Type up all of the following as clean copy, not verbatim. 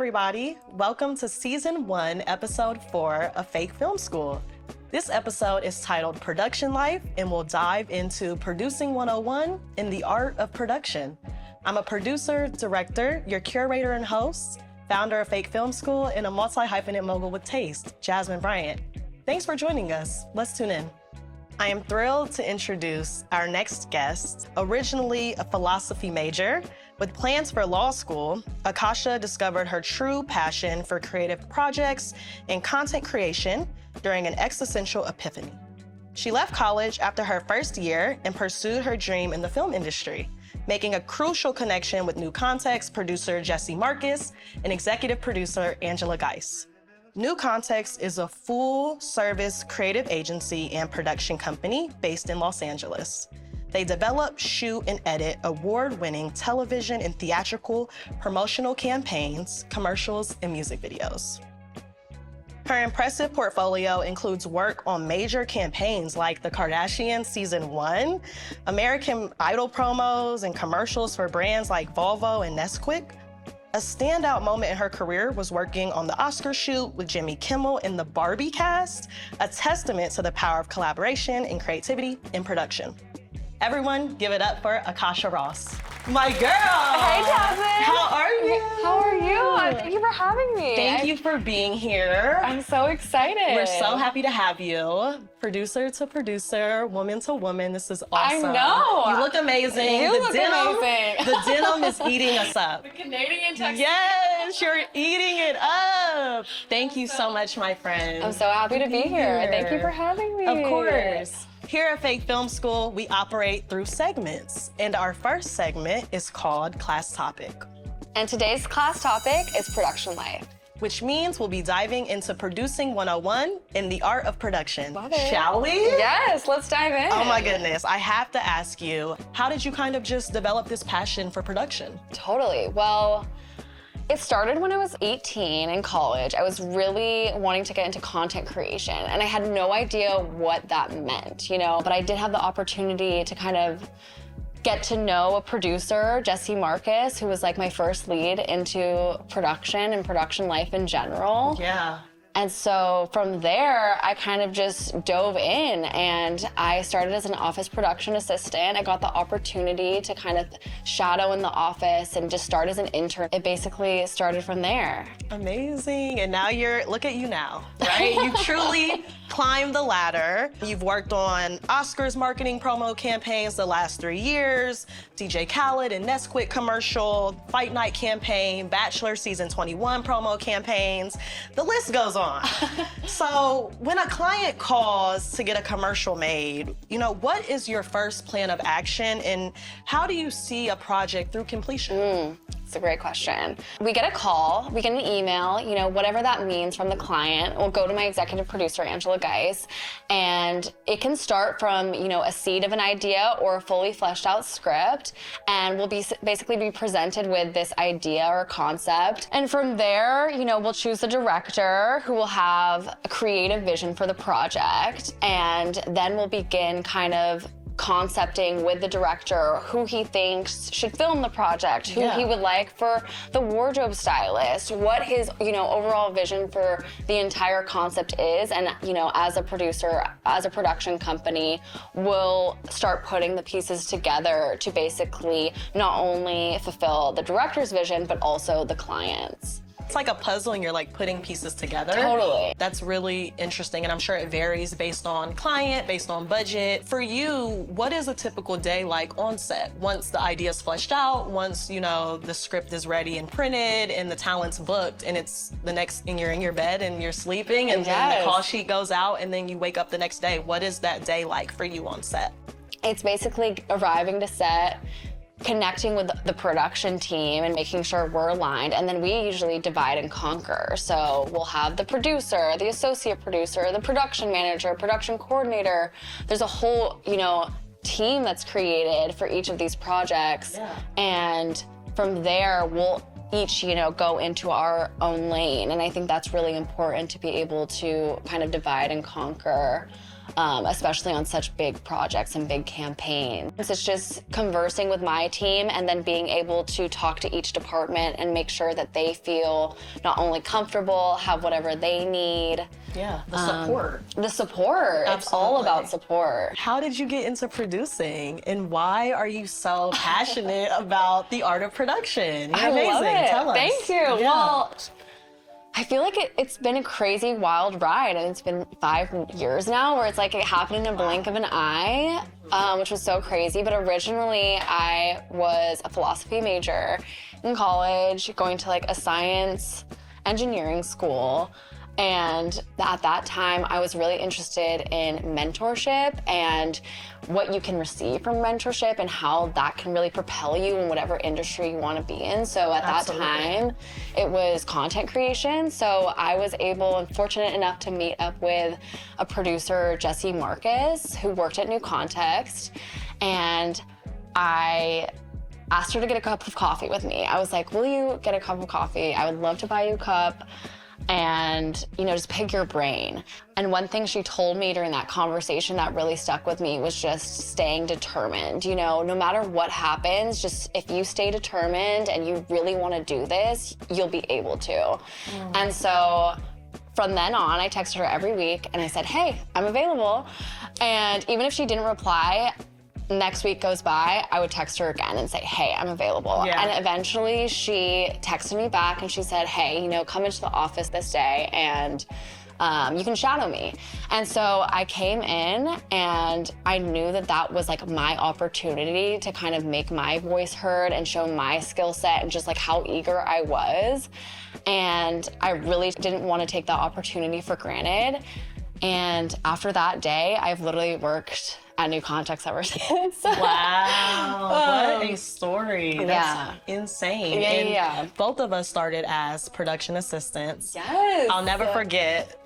everybody. Welcome to Season 1, Episode 4 of Fake Film School. This episode is titled Production Life, and we'll dive into Producing 101 in the art of production. I'm a producer, director, your curator and host, founder of Fake Film School, and a multi-hyphenate mogul with taste, Jazmin Bryant. Thanks for joining us. Let's tune in. I am thrilled to introduce our next guest. Originally a philosophy major, with plans for law school, Akasha discovered her true passion for creative projects and content creation during an existential epiphany. She left college after her first year and pursued her dream in the film industry, making a crucial connection with Nucontext producer Jesse Marcus and executive producer Angela Geis. Nucontext is a full-service creative agency and production company based in Los Angeles. They develop, shoot, and edit award-winning television and theatrical promotional campaigns, commercials, and music videos. Her impressive portfolio includes work on major campaigns like The Kardashians Season 1, American Idol promos, and commercials for brands like Volvo and Nesquik. A standout moment in her career was working on the Oscar shoot with Jimmy Kimmel in the Barbie cast, a testament to the power of collaboration and creativity in production. Everyone, give it up for Akasha Ross. My girl! Hey, Jazmin! How are you? How are you? Thank you for having me. Thank you for being here. I'm so excited. We're so happy to have you. Producer to producer, woman to woman, this is awesome. I know. You look amazing. You look amazing. The denim is eating us up. The Canadian texture. Yes, you're eating it up. Thank you so much, my friend. I'm so happy to be here. Thank you for having me. Of course. Here at Fake Film School, we operate through segments, and our first segment is called Class Topic. And today's class topic is production life. Which means we'll be diving into Producing 101 in the art of production. Love it. Shall we? Yes, let's dive in. Oh my goodness, I have to ask you, how did you kind of just develop this passion for production? Totally. Well, it started when I was 18 in college. I was really wanting to get into content creation, and I had no idea what that meant, but I did have the opportunity to kind of get to know a producer, Jesse Marcus, who was like my first lead into production and production life in general. Yeah. And so from there, I kind of just dove in, and I started as an office production assistant. I got the opportunity to kind of shadow in the office and just start as an intern. It basically started from there. Amazing. And now look at you now, right? You truly climbed the ladder. You've worked on Oscars marketing promo campaigns the last 3 years, DJ Khaled and Nesquik commercial, Fight Night campaign, Bachelor Season 21 promo campaigns. The list goes on. So when a client calls to get a commercial made, what is your first plan of action, and how do you see a project through completion? It's a great question. We get a call, we get an email, whatever that means from the client. We'll go to my executive producer, Angela Geis, and it can start from, a seed of an idea or a fully fleshed out script, and we'll basically be presented with this idea or concept. And from there, we'll choose the director who will have a creative vision for the project, and then we'll begin kind of concepting with the director who he thinks should film the project, who he would like for the wardrobe stylist, what his, overall vision for the entire concept is. And, as a producer, as a production company, we'll start putting the pieces together to basically not only fulfill the director's vision, but also the client's. It's like a puzzle and you're like putting pieces together. Totally. That's really interesting, and I'm sure it varies based on client, based on budget. For you, what is a typical day like on set? Once the idea's fleshed out, once, the script is ready and printed and the talent's booked, and and you're in your bed and you're sleeping, and then the call sheet goes out, and then you wake up the next day. What is that day like for you on set? It's basically arriving to set, connecting with the production team and making sure we're aligned, and then we usually divide and conquer. So we'll have the producer, the associate producer, the production manager, production coordinator. There's a whole, team that's created for each of these projects. Yeah. And from there, we'll each, go into our own lane. And I think that's really important to be able to kind of divide and conquer especially on such big projects and big campaigns. It's just conversing with my team and then being able to talk to each department and make sure that they feel not only comfortable, have whatever they need. Yeah, the support. The support. Absolutely. It's all about support. How did you get into producing, and why are you so passionate about the art of production? You're amazing. Love it. Tell us. Thank you. Yeah. Well, I feel like it's been a crazy, wild ride, and it's been 5 years now where it's like it happened in a blink of an eye, which was so crazy. But originally, I was a philosophy major in college, going to like a science engineering school. And at that time, I was really interested in mentorship and what you can receive from mentorship and how that can really propel you in whatever industry you want to be in. So at that time, it was content creation. So I was able and fortunate enough to meet up with a producer, Jesse Marcus, who worked at Nucontext. And I asked her to get a cup of coffee with me. I was like, will you get a cup of coffee? I would love to buy you a cup and, you know, just pick your brain. And one thing she told me during that conversation that really stuck with me was just staying determined. You know, no matter what happens, just if you stay determined and you really want to do this, you'll be able to. And so from then on, I texted her every week and I said, hey, I'm available. And even if she didn't reply, next week goes by, I would text her again and say, hey, I'm available. Yeah. And eventually she texted me back and she said, hey, you know, come into the office this day and you can shadow me. And so I came in and I knew that that was like my opportunity to kind of make my voice heard and show my skill set and just like how eager I was. And I really didn't want to take that opportunity for granted. And after that day, I've literally worked at Nucontext ever since. Wow, what a story. That's insane. Yeah. Both of us started as production assistants. Yes. I'll never forget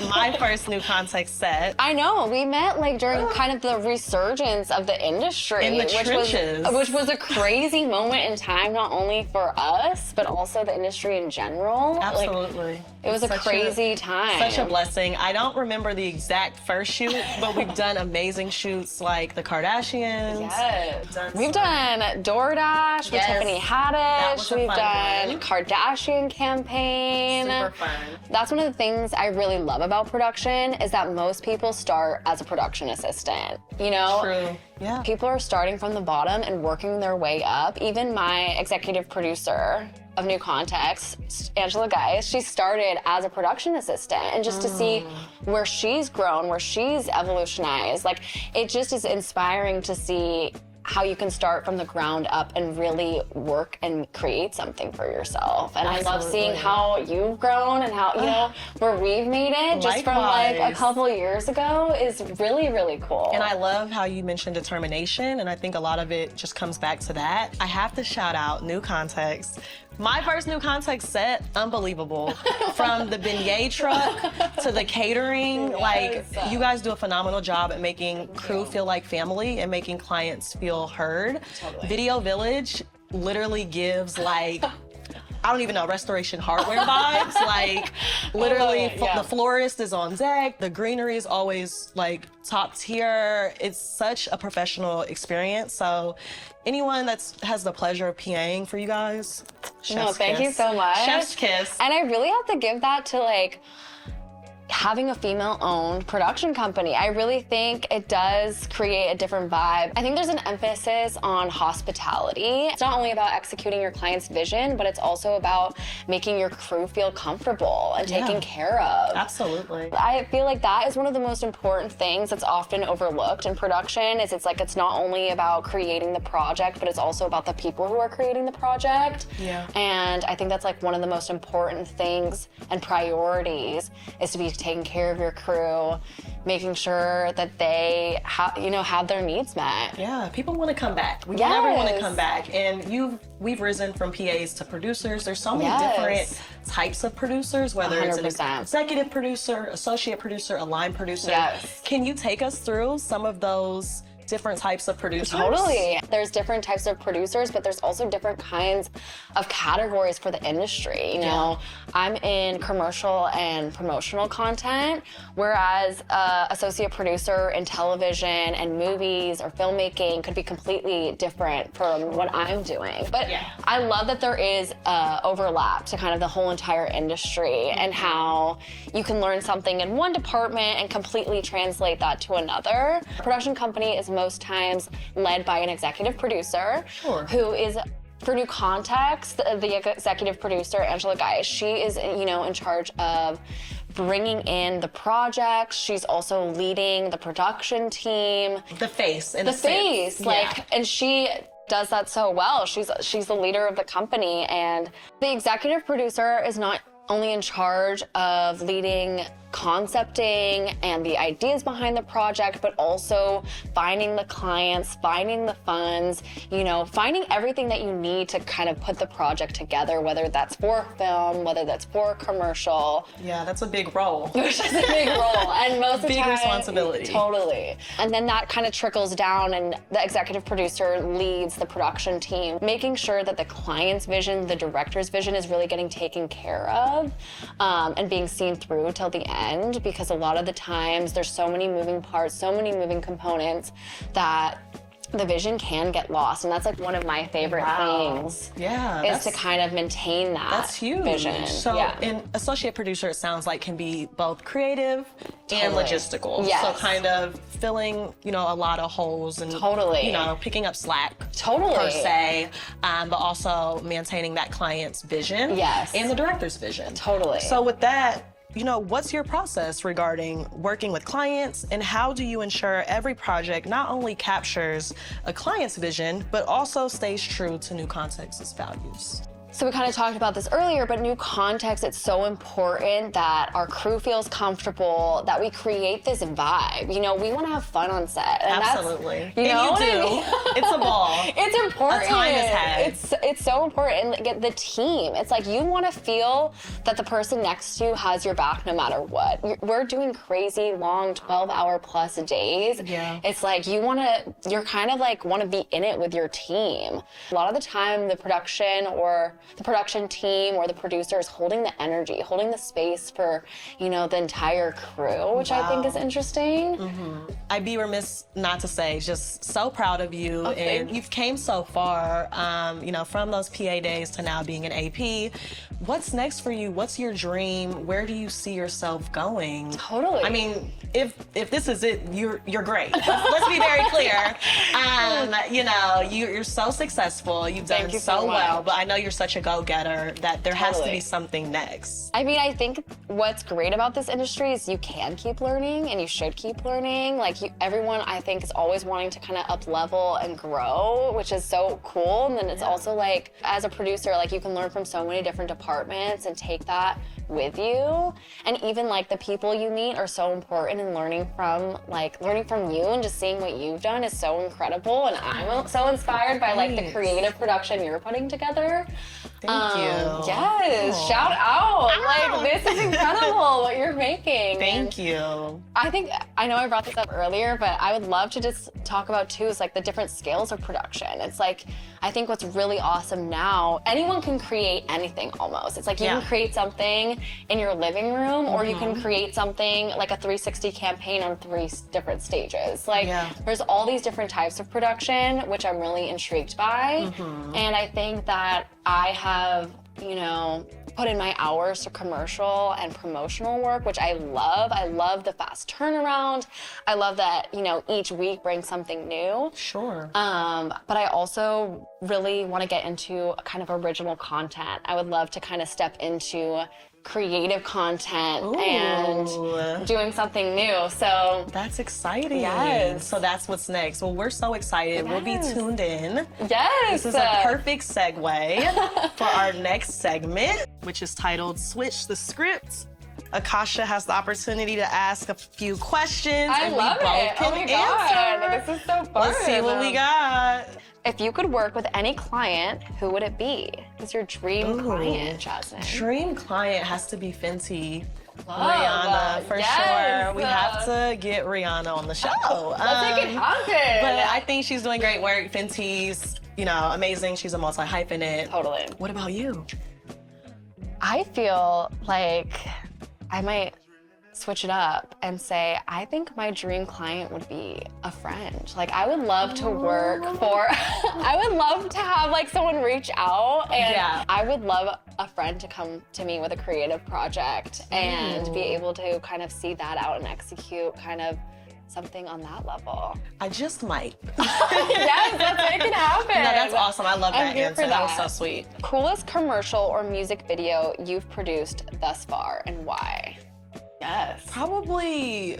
my first Nucontext set. I know, we met like during kind of the resurgence of the industry. In the trenches. Which was a crazy moment in time, not only for us, but also the industry in general. Absolutely. Like, it was a crazy time. Such a blessing. I don't remember the exact first shoot, but we've done amazing shoots like the Kardashians. Yes. We've done DoorDash with Tiffany Haddish. We've done Kardashian campaign. Super fun. That's one of the things I really love about production is that most people start as a production assistant. You know? True. Yeah. People are starting from the bottom and working their way up. Even my executive producer of Nucontext, Angela Geis, she started as a production assistant, and just to see where she's grown, where she's evolutionized, like it just is inspiring to see how you can start from the ground up and really work and create something for yourself. And I love seeing how you've grown and how, you know, where we've made it just from like a couple years ago is really, really cool. And I love how you mentioned determination, and I think a lot of it just comes back to that. I have to shout out Nucontext. My first Nucontext set, unbelievable. From the beignet truck to the catering, like you guys do a phenomenal job at making crew feel like family and making clients feel heard. Totally. Video Village literally gives like, I don't even know, restoration hardware vibes. Like literally the florist is on deck. The greenery is always like top tier. It's such a professional experience. So anyone that has the pleasure of PAing for you guys, chef's thank you so much. Chef's kiss. And I really have to give that to like having a female-owned production company. I really think it does create a different vibe. I think there's an emphasis on hospitality. It's not only about executing your client's vision, but it's also about making your crew feel comfortable and taken care of. Absolutely. I feel like that is one of the most important things that's often overlooked in production. Is it's like it's not only about creating the project, but it's also about the people who are creating the project. Yeah. And I think that's like one of the most important things and priorities is to be taking care of your crew, making sure that they have their needs met. Yeah, people want to come back. We never want to come back. And we've risen from PAs to producers. There's so many different types of producers, whether 100%. it's an executive producer, associate producer, a line producer. Yes. Can you take us through some of those different types of producers? Totally. There's different types of producers, but there's also different kinds of categories for the industry. You know, I'm in commercial and promotional content, whereas associate producer in television and movies or filmmaking could be completely different from what I'm doing. But I love that there is overlap to kind of the whole entire industry and how you can learn something in one department and completely translate that to another. A production company is most times led by an executive producer who is, for Nucontext, the executive producer, Angela Geis, she is, you know, in charge of bringing in the projects. She's also leading the production team. The face. And she does that so well. She's the leader of the company, and the executive producer is not only in charge of leading concepting and the ideas behind the project, but also finding the clients, finding the funds, you know, finding everything that you need to kind of put the project together, whether that's for film, whether that's for a commercial. Yeah, that's a big role. Which is a big role, and most of the time, big responsibility. Totally. And then that kind of trickles down, and the executive producer leads the production team, making sure that the client's vision, the director's vision is really getting taken care of, and being seen through till the end, because a lot of the times there's so many moving parts, so many moving components that the vision can get lost. And that's like one of my favorite things. Yeah. Is to kind of maintain that That's huge. vision. So an associate producer, it sounds like, can be both creative and logistical. Yes. So kind of filling, you know, a lot of holes and, you know, picking up slack. Per se, but also maintaining that client's vision. Yes. And the director's vision. Totally. So with that, you know, what's your process regarding working with clients, and how do you ensure every project not only captures a client's vision, but also stays true to Nucontext's values? So we kind of talked about this earlier, but Nucontext, it's so important that our crew feels comfortable, that we create this vibe. You know, we want to have fun on set. And absolutely. That's, you know what I mean? It's a ball. It's important. A time is had. It's so important. And the team, it's like you want to feel that the person next to you has your back no matter what. We're doing crazy long 12-hour plus days. Yeah. It's like you're kind of like want to be in it with your team. A lot of the time, the production team or the producer is holding the energy, holding the space for, you know, the entire crew, which I think is interesting. I'd be remiss not to say, just so proud of you. And you've came so far, you know, from those PA days to now being an AP. What's next for you? What's your dream? Where do you see yourself going? Totally. I mean, if this is it, you're great. Let's be very clear. You know, you're so successful. You've done so well, but I know you're such a go-getter that there has to be something next. I mean, I think what's great about this industry is you can keep learning, and you should keep learning. Like everyone, I think, is always wanting to kind of up level and grow, which is so cool. And then it's also like, as a producer, like you can learn from so many different departments and take that with you. And even like the people you meet are so important, and learning from you and just seeing what you've done is so incredible. And I'm so inspired by like the creative production you're putting together. Thank you. Yes, shout out. Like, this is incredible what you're making. Thank you. I know I brought this up earlier, but I would love to just talk about too is like the different scales of production. It's like, I think what's really awesome now, anyone can create anything almost. It's like you can create something in your living room, or you can create something like a 360 campaign on 3 different stages. Like there's all these different types of production, which I'm really intrigued by. And I think that I have, you know, put in my hours to commercial and promotional work, which I love. I love the fast turnaround. I love that, you know, each week brings something new. Sure. But I also really want to get into kind of original content. I would love to kind of step into creative content and doing something new. So that's exciting. Yes. So that's what's next. Well, we're so excited. We'll be tuned in. Yes. This is a perfect segue for our next segment, which is titled Switch the Script. Akasha has the opportunity to ask a few questions. I love it. Oh my God. This is so fun. Let's see what we got. If you could work with any client, who would it be? Who's your dream client, Jazmin? Dream client has to be Fenty. Rihanna, for yes. sure. We have to get Rihanna on the show. Let's make it happen. But I think she's doing great work. Fenty's, amazing. She's a multi-hyphenate. Totally. What about you? I feel like I might switch it up and say, I think my dream client would be a friend. Like, I would love to work for, I would love to have like someone reach out, and I would love a friend to come to me with a creative project and be able to kind of see that out and execute kind of something on that level. I just might. Yes, let's make it happen. No, that's awesome. I love that here answer. for That was so sweet. Coolest commercial or music video you've produced thus far, and why? Yes. Probably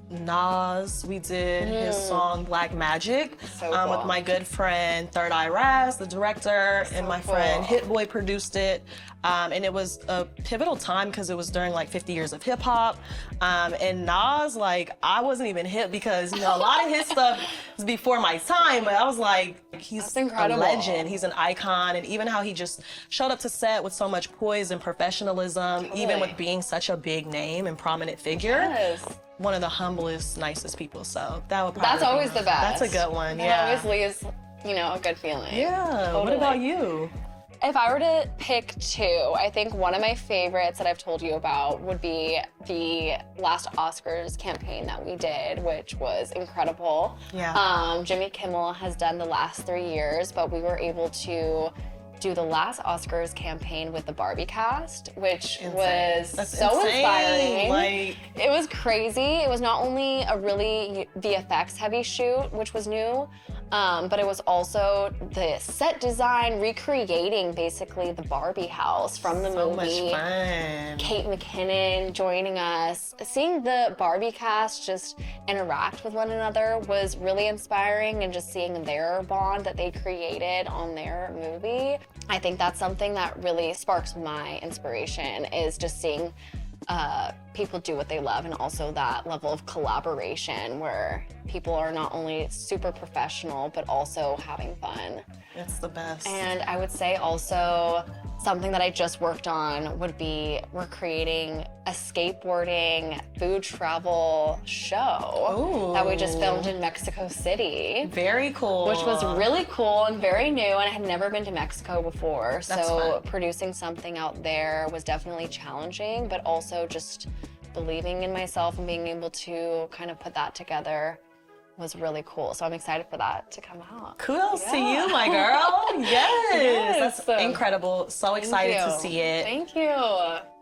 Nas. We did his song Black Magic with my good friend Third Eye Raz, the director, and my friend Hit Boy produced it. And it was a pivotal time because it was during like 50 years of hip hop. And Nas, like, I wasn't even hip because, a lot of his stuff was before my time, but I was like, he's a legend, he's an icon. And even how he just showed up to set with so much poise and professionalism, even with being such a big name and prominent figure. Yes. One of the humblest, nicest people. So that would probably That's always the best. That's a good one. It always leaves, a good feeling. Yeah. Totally. What about you? If I were to pick two, I think one of my favorites that I've told you about would be the last Oscars campaign that we did, which was incredible. Yeah. Jimmy Kimmel has done the last 3 years, but we were able to do the last Oscars campaign with the Barbie cast, which was so inspiring. It was crazy. It was not only a really VFX heavy shoot, which was new, but it was also the set design, recreating basically the Barbie house from the movie. So much fun. Kate McKinnon joining us. Seeing the Barbie cast just interact with one another was really inspiring, and just seeing their bond that they created on their movie. I think that's something that really sparks my inspiration, is just seeing people do what they love, and also that level of collaboration where people are not only super professional, but also having fun. It's the best. And I would say also something that I just worked on would be, we're creating a skateboarding food travel show that we just filmed in Mexico City. Very cool. Which was really cool and very new, and I had never been to Mexico before. So producing something out there was definitely challenging, but also just believing in myself and being able to kind of put that together was really cool. So I'm excited for that to come out. Kudos to you, my girl. Yes. That's incredible. So excited to see it. Thank you.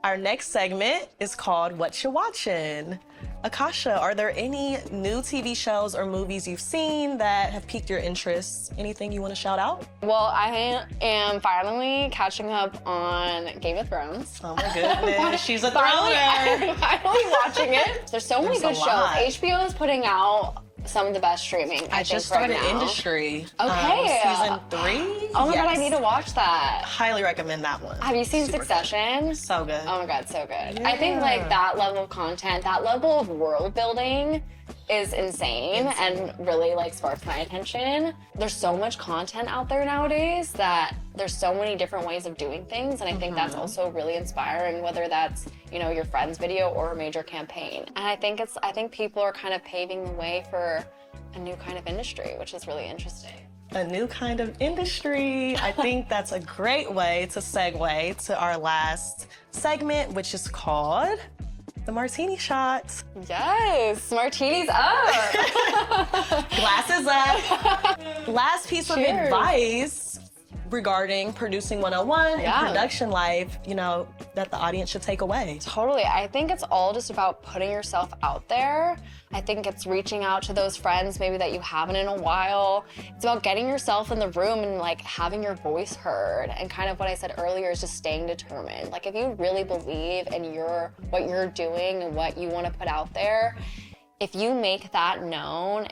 Our next segment is called What You Watchin'. Akasha, are there any new TV shows or movies you've seen that have piqued your interest? Anything you want to shout out? Well, I am finally catching up on Game of Thrones. Oh my goodness, she's a throner. I'm finally watching it. There's so many good shows. HBO is putting out some of the best streaming, I think, just started right now. Industry. Okay. Season 3? Oh my God, I need to watch that. Highly recommend that one. Have you seen Super Succession? Good. So good. Oh my God, so good. Yeah. I think like that level of content, that level of world building is insane and really like sparks my attention. There's so much content out there nowadays that there's so many different ways of doing things, and I think that's also really inspiring, whether that's, you know, your friend's video or a major campaign. And I think people are kind of paving the way for a new kind of industry, which is really interesting. A new kind of industry. I think that's a great way to segue to our last segment, which is called the martini shot. Yes, martinis up. Glasses up. Last piece of advice regarding producing 101 and production life, you know, that the audience should take away. Totally. I think it's all just about putting yourself out there. I think it's reaching out to those friends maybe that you haven't in a while. It's about getting yourself in the room and like having your voice heard. And kind of what I said earlier is just staying determined. Like if you really believe in what you're doing and what you want to put out there, if you make that known,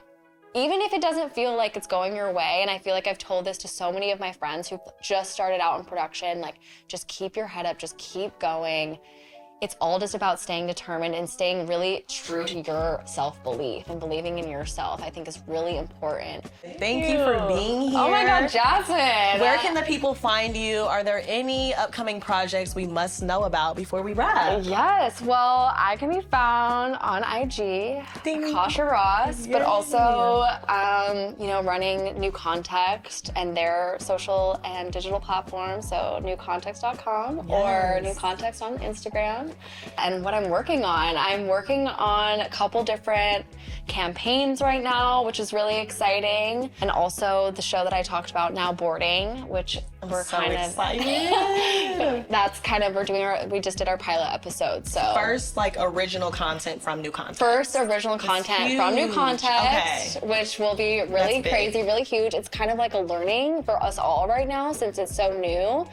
even if it doesn't feel like it's going your way, and I feel like I've told this to so many of my friends who just started out in production, like just keep your head up, just keep going. it's all just about staying determined and staying really true to your self-belief and believing in yourself, I think is really important. Thank you for being here. Oh my God, Jazmin. Where can the people find you? Are there any upcoming projects we must know about before we wrap? Yes, well, I can be found on IG, Akasha Ross, but also, running Nucontext and their social and digital platforms, so nucontext.com or Nucontext on Instagram. And what I'm working on a couple different campaigns right now, which is really exciting. And also the show that I talked about, Now Boarding, which we're so kind excited. That's kind of, we just did our pilot episode, so. First, original content from Nucontext. First original content from Nucontext, which will be really crazy, really huge. It's kind of like a learning for us all right now since it's so new.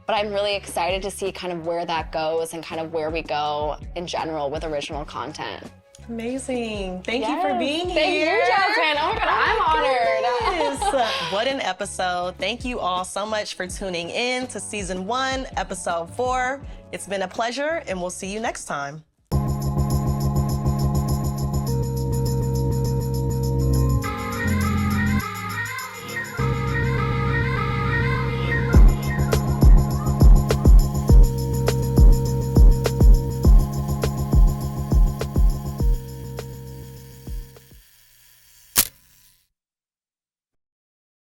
But I'm really excited to see kind of where that goes and kind of where we go in general with original content. Amazing. Thank you for being here. Thank you, Jazmin. Oh my God, I'm honored. What an episode. Thank you all so much for tuning in to season 1, episode 4. It's been a pleasure, and we'll see you next time.